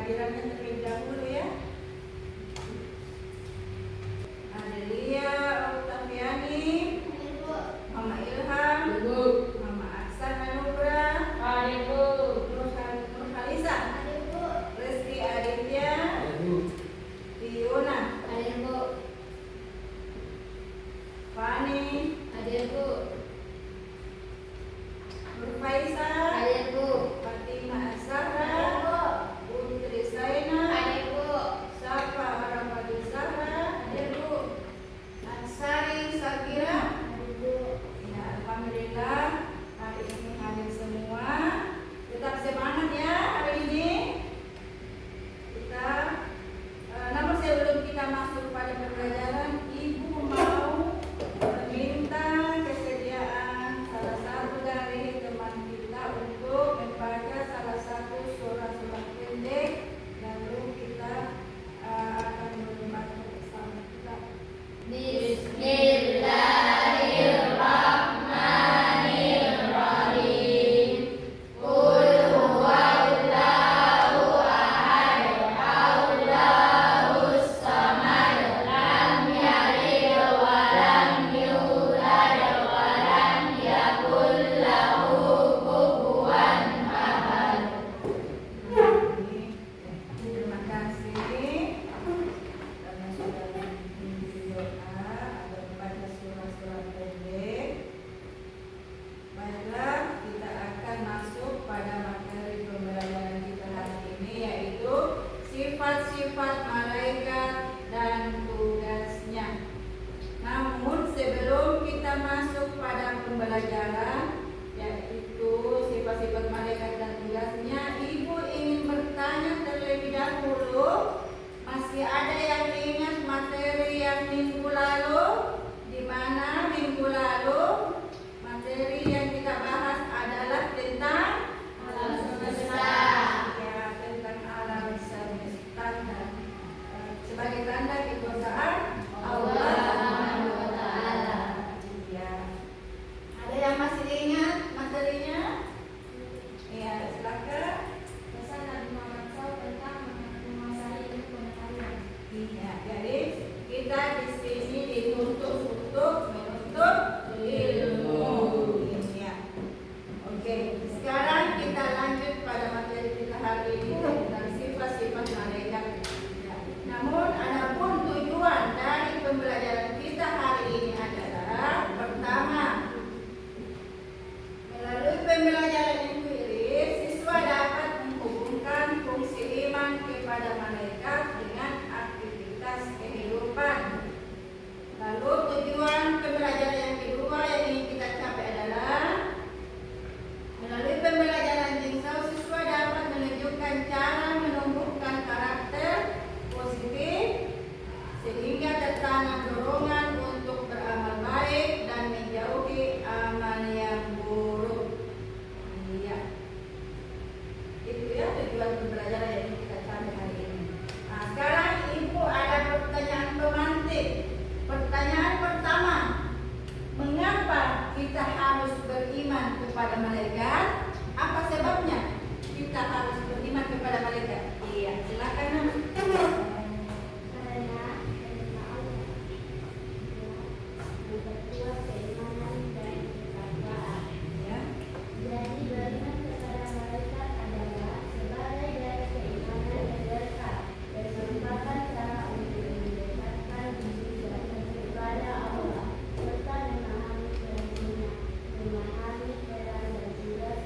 kehadirannya terlebih dahulu ya. Adelia Oktaviani, Mama Ilham, Mama Aksan Anugrah, Nurhalisa, Rizky Aditya, Fiona, Fani, Nurfaisa, Fatima Azhara, Putri Saina, Safa Arafati Zahra, Ansari Sakira. Ya, alhamdulillah hari ini hadir semua. Tetap semangat ya hari ini. Namun sebelum kita masuk pada pembelajaran, Ibu mau meminta kesediaan salah satu dari teman kita untuk membaca salah satu surah-surah pendek, lalu kita akan membaca bersama kita. Bismillahirrahmanirrahim. Qul huwallahu ahad, Allahus samad, lam yalid wa lam yulad wa lam yakul lahu kufuwan ahad. Terima kasih karena sudah memimpin doa agar membaca surah-surah pendek. Baiklah, kita akan masuk pada materi pembelajaran kita hari ini, yaitu sifat-sifat malaikat dan tugasnya. Namun sebelum kita masuk pada pembelajaran, yaitu sifat-sifat malaikat dan tugasnya, Ibu ingin bertanya terlebih dahulu, masih ada yang ingat materi yang minggu lalu? Di mana minggu lalu materi yang kita bahas adalah tentang Alam semesta. ya, tentang alam semesta dan sebagai tanda kekuasaan Allah Subhanahu wa ta'ala. Ya. Ada yang masih ingat materinya? Ya, silakan. Pesan Nabi Muhammad SAW tentang menguasai ilmu pengetahuan. Iya, jadi kita di sini dituntut untuk menuntut ilmu. Ya. Oke, sekarang kita lanjut pada materi kita hari ini tentang sifat-sifat malaikat. Ya. Namun, adapun tujuan dari pembelajaran kita hari ini adalah pertama, melalui pembelajaran empiris, siswa dapat menghubungkan fungsi iman kepada malaikat dengan aktivitas kehidupan. Lalu tujuan pembelajaran yang kedua yang ingin kita capai adalah melalui pembelajaran jinsau, siswa dapat menunjukkan cara menumbuhkan karakter positif sehingga tertanam dorongan untuk beramal baik dan menjauhi amal yang buruk. Iya. Itu ya tujuan pembelajaran yang ingin kita capai hari ini. Nah, sekarang Ibu ada pertanyaan pemantik. Pertanyaan pertama, mengapa kita harus beriman kepada malaikat? Apa sebabnya kita harus beriman kepada malaikat? Iya, silakan Nak. Karena Allah memperkuat keimanan dan ketakwaan. Ya. Jadi beriman kepada malaikat adalah sebagai dari keimanan yang berkah dan merupakan cara untuk mendekatkan diri kepada Allah serta memahami fungsinya, memahami peran dan tugas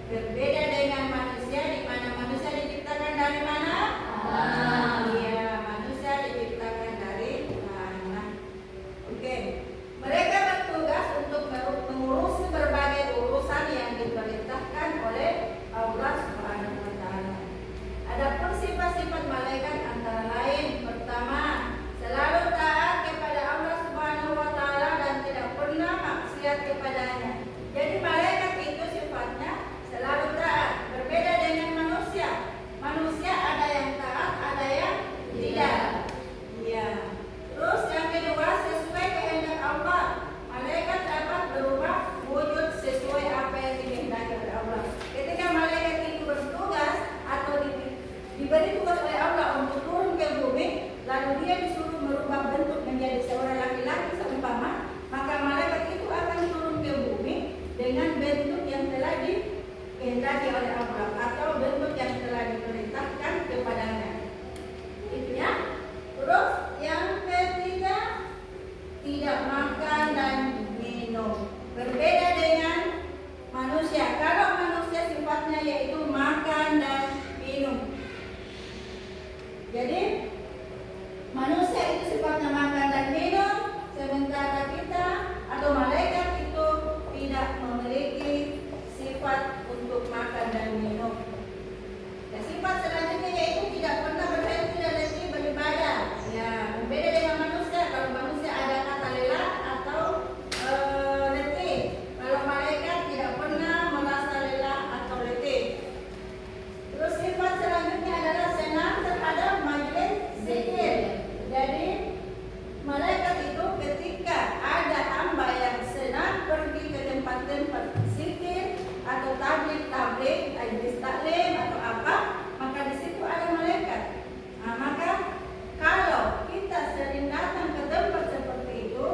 Berbeda dengan manusia, di mana manusia diciptakan dari mana? Iya, manusia diciptakan dari tanah. Oke. Mereka bertugas untuk mengurusi berbagai urusan yang diperintahkan oleh Allah Subhanahu wa taala. Adapun sifat-sifat malaikat antara lain, pertama, selalu taat kepada Allah Subhanahu wa taala dan tidak pernah maksiat kepadanya. Jadi malaikat itu sifatnya selalu taat, berbeda dengan manusia. Manusia ada yang taat, ada yang tidak. Iya. Terus yang kedua, sesuai kehendak Allah. Malaikat dapat berubah wujud sesuai apa yang dikehendaki oleh Allah. Ketika malaikat itu bertugas atau diberi tugas oleh Allah untuk turun ke bumi, lalu dia disuruh merubah bentuk menjadi seorang laki-laki seumpama, maka malaikat itu akan turun ke bumi dengan bentuk yang telah dikehendaki oleh Allah atau bentuk yang telah diperintahkan kepadanya. Itu ya. Terus yang ketiga, tidak makan dan minum. Berbeda dengan manusia. Kalau manusia sifatnya yaitu makan dan minum. Jadi manusia itu sifatnya makan dan minum, sementara kita atau malaikat itu tidak memiliki sifat untuk makan dan minum. Dan sifat selanjutnya yaitu tidak pernah berhenti dan letih beribadah. Ya, berbeda dengan manusia. Kalau manusia ada kata lelah atau letih. Kalau malaikat tidak pernah merasa lelah atau letih. Terus sifat selanjutnya adalah senang terhadap majelis zikir. Jadi malaikat itu ketika ada hamba yang senang pergi ke tempat-tempat zikir atau tablik, majlis taklim atau apa, maka di situ ada malaikat. Nah, maka kalau kita sering datang ke tempat seperti itu,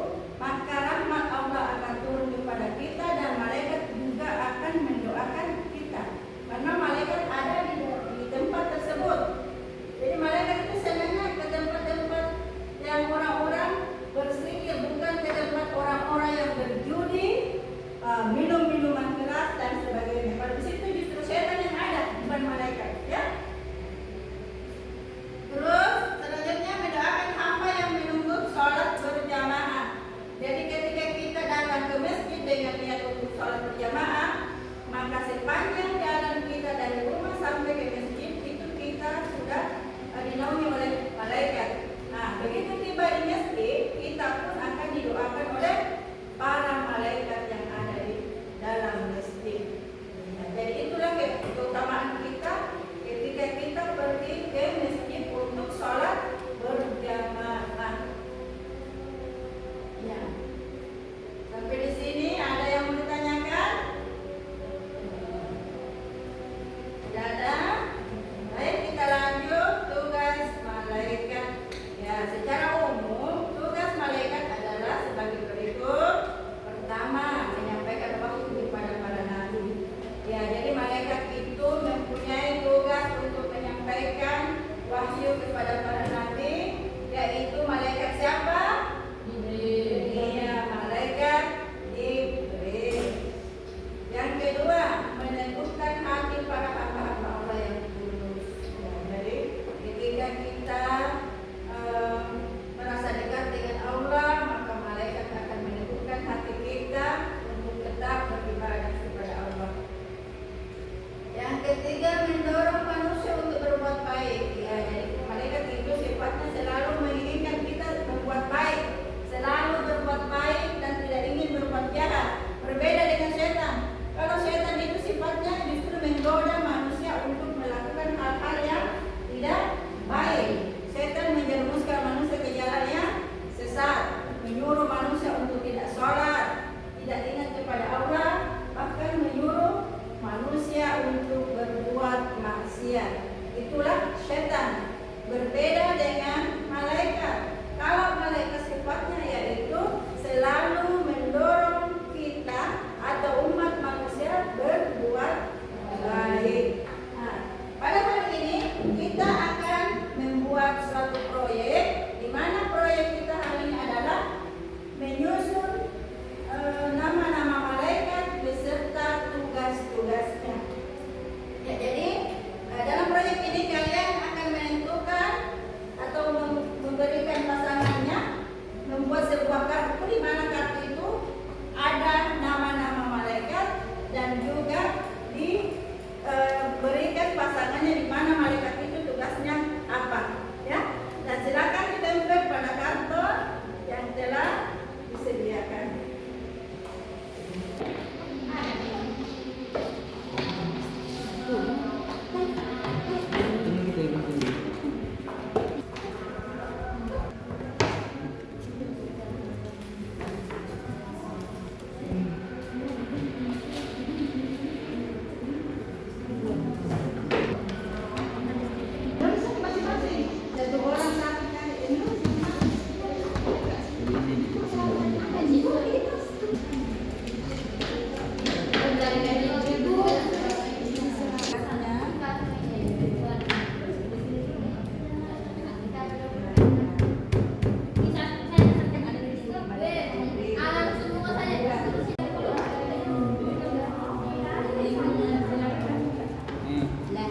maka rahmat Allah akan turun kepada kita dan malaikat juga akan mendoakan kita. Karena malaikat ada di tempat tersebut. Jadi malaikat itu senangnya ke tempat-tempat yang orang-orang berzikir, bukan ke tempat orang-orang yang berjudi, minum minuman keras dan sebagainya. Pada situ justru setan yang ada, bukan malaikat, ya. Terus selanjutnya mendoakan hamba yang menunggu sholat berjamaah. Jadi ketika kita datang ke masjid dengan niat untuk sholat berjamaah, maka sepanjang jalan kita dari rumah sampai ke masjid itu kita sudah dinaungi oleh malaikat. Nah, begitu tiba di masjid, kita pun akan didoakan oleh para malaikat yang ada di dalam masjid. Nah, jadi itulah keutamaan kita ketika kita pergi ke masjid untuk sholat berjamaah. Ya. Sampai di sini ada yang mau ditanyakan? Tidak ada? Baik, kita lanjut tugas malaikat. Ya, secara umum tugas malaikat adalah sebagai berikut. Pertama, menyampaikan wahyu kepada para nabi. Ya, jadi malaikat itu mempunyai tugas untuk menyampaikan wahyu kepada para nabi, yaitu malaikat siapa? Jibril. Iya, malaikat Jibril. Yang kedua, meneguhkan hati para hamba-hamba Allah yang tulus. Ya, jadi ketika kita merasa dekat dengan Allah, maka malaikat akan meneguhkan hati kita untuk tetap beribadah kepada Allah. Yang ketiga, mendorong manusia untuk berbuat baik. Ya, jadi malaikat itu sifatnya selalu menginginkan kita berbuat baik, selalu berbuat baik dan tidak ingin berbuat jahat. Berbeda dengan setan. Kalau setan itu sifatnya justru menggoda manusia untuk melakukan hal-hal yang tidak baik. Setan menjerumuskan manusia ke jalan yang sesat, menyuruh manusia untuk tidak sholat, tidak ingat kepada Allah, bahkan menyuruh manusia untuk berbuat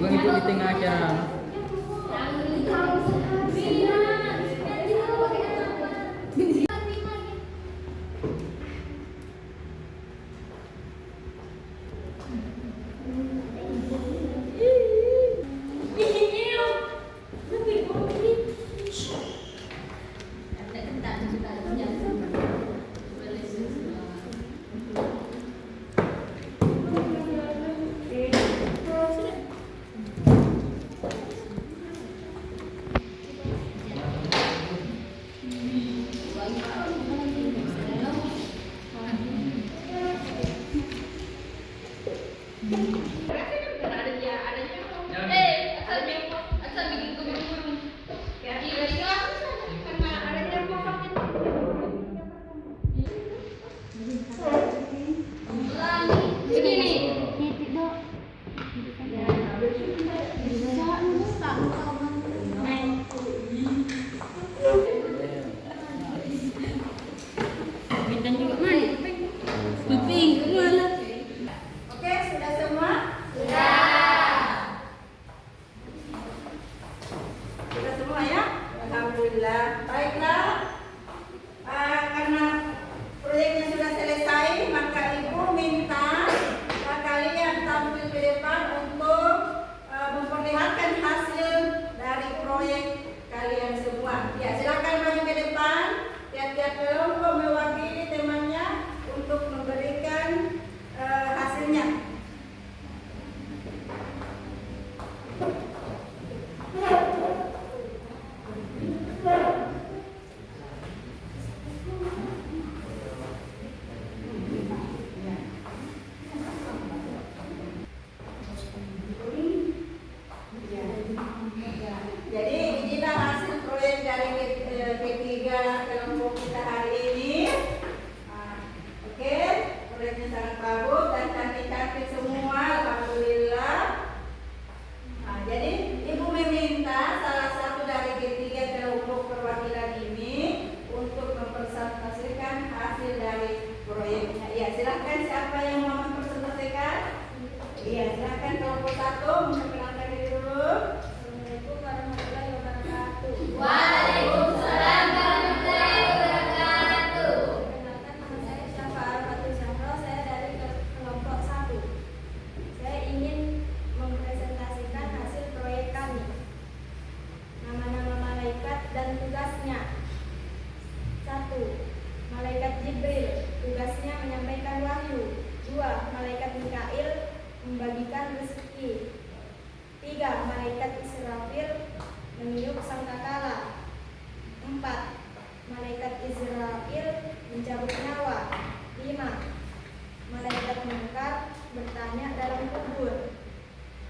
Mengikuti tengah acara. Oke, sudah semua? Sudah semua ya? Alhamdulillah. Baiklah. Karena proyeknya sudah selesai, maka Ibu minta kalian tampil ke depan untuk memperlihatkan hasil dari proyek kalian semua. Ya, silakan maju ke depan. Tiap-tiap kelompok mewakili temannya untuk memberikan hasilnya. Jadi inilah hasil proyek dari ketiga kelompok kita hari ini. Oke, proyeknya sangat bagus dan cantik-cantik semua, alhamdulillah. Jadi Ibu meminta salah satu dari ketiga kelompok perwakilan ini untuk mempresentasikan hasil dari proyeknya. Ya, silahkan siapa yang mau mempresentasikan? Iya, silahkan kelompok satu memperkenalkan diri dulu. Assalamualaikum warahmatullahi wabarakatuh. Waalaikumsalam warahmatullahi wabarakatuh. Perkenalkan, nama saya Syafa Arfatul Syamro, saya dari kelompok 1. Saya ingin mempresentasikan hasil proyek kami. Nama-nama malaikat dan tugasnya. 1. Malaikat Jibril, tugasnya menyampaikan wahyu. 2. Malaikat Mikail, membagikan rezeki. 3. Malaikat Israfil, meniup sangkakala. 4. Malaikat Israfil, mencabut nyawa. 5. Malaikat Munkar, bertanya dalam kubur.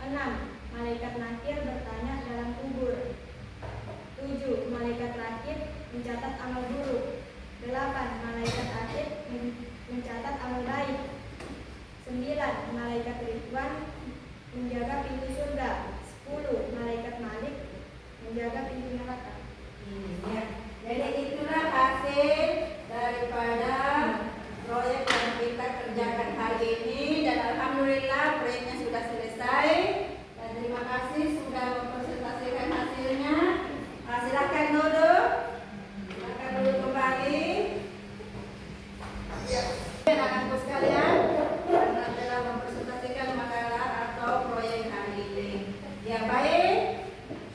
6. Malaikat Nakir, bertanya dalam kubur. 7. Malaikat Rakib, mencatat amal buruk. 8. Malaikat Atid, mencatat amal baik. 9. Malaikat Ridwan, menjaga pintu surga. 10. Malaikat Malik, menjaga pintu neraka. Ya. Jadi itulah hasil daripada proyek yang kita kerjakan hari ini dan alhamdulillah proyeknya sudah selesai dan terima kasih sudah mempresentasikan hasilnya. Silakan duduk. Silakan duduk kembali. Ya. Anak-anakku sekalian, karena telah mempresentasikan makalah atau proyek hari ini. Ya, baik.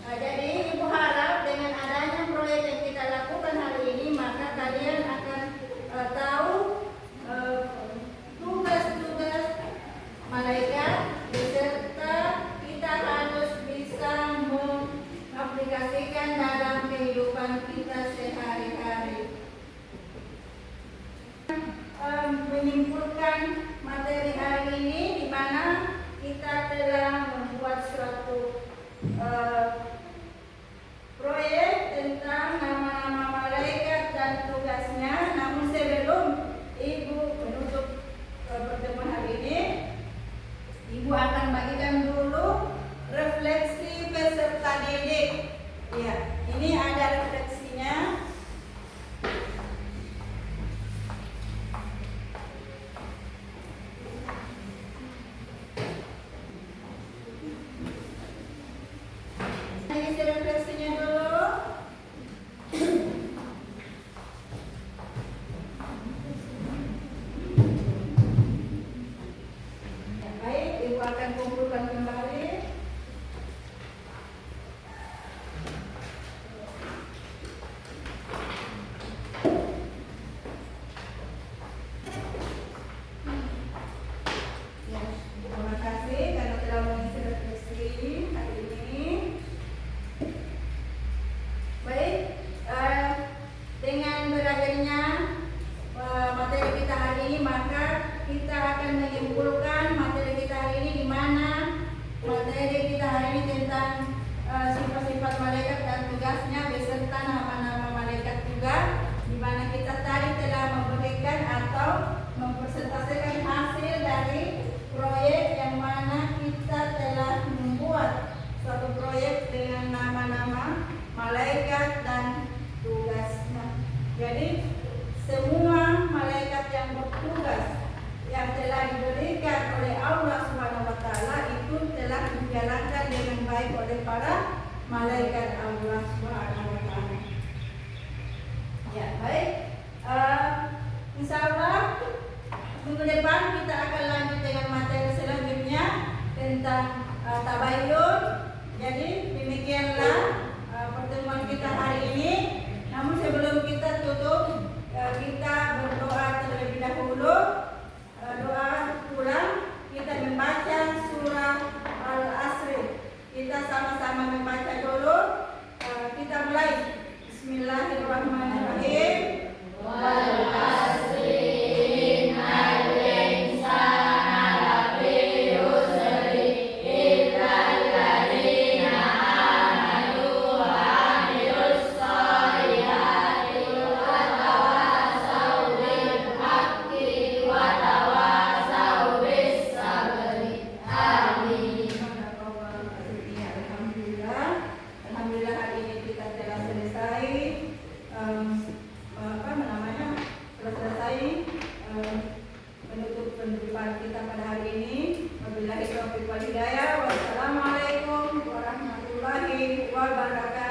Jadi Ibu harap dengan adanya proyek yang kita lakukan hari ini, maka kalian akan tahu tugas-tugas malaikat beserta kita harus bisa mengaplikasikan dalam kehidupan kita sehari-hari. Menyimpulkan materi hari ini di mana kita telah membuat suatu proyek tentang nama-nama malaikat dan tugasnya. Namun sebelum Ibu menutup pertemuan hari ini, Ibu akan bagikan dulu refleksi peserta didik. Ya, ini ada refleksinya. dijalankan dengan baik oleh para malaikat Allah Subhanahu wa taala. Ya, baik. Insyaallah minggu depan kita akan lanjut dengan materi selanjutnya tentang tabayyun. Jadi demikianlah pertemuan kita hari ini. Namun sebelum kita tutup, kita berdoa terlebih dahulu. Doa pulang kita membaca surah Al-Asr. Kita sama-sama membaca dulu. Kita mulai. Bismillahirrahmanirrahim. Wal asri innal insana lafi khusri illa alladziina aamanu wa 'amilus shalihati wa tawassaw bil haqqi wa tawassaw bis sabri. Amin. Alhamdulillah hari ini kita telah selesai menutup penjumpa kita pada hari ini. Wabillahi taufiq wal hidayah. Wassalamualaikum warahmatullahi wabarakatuh.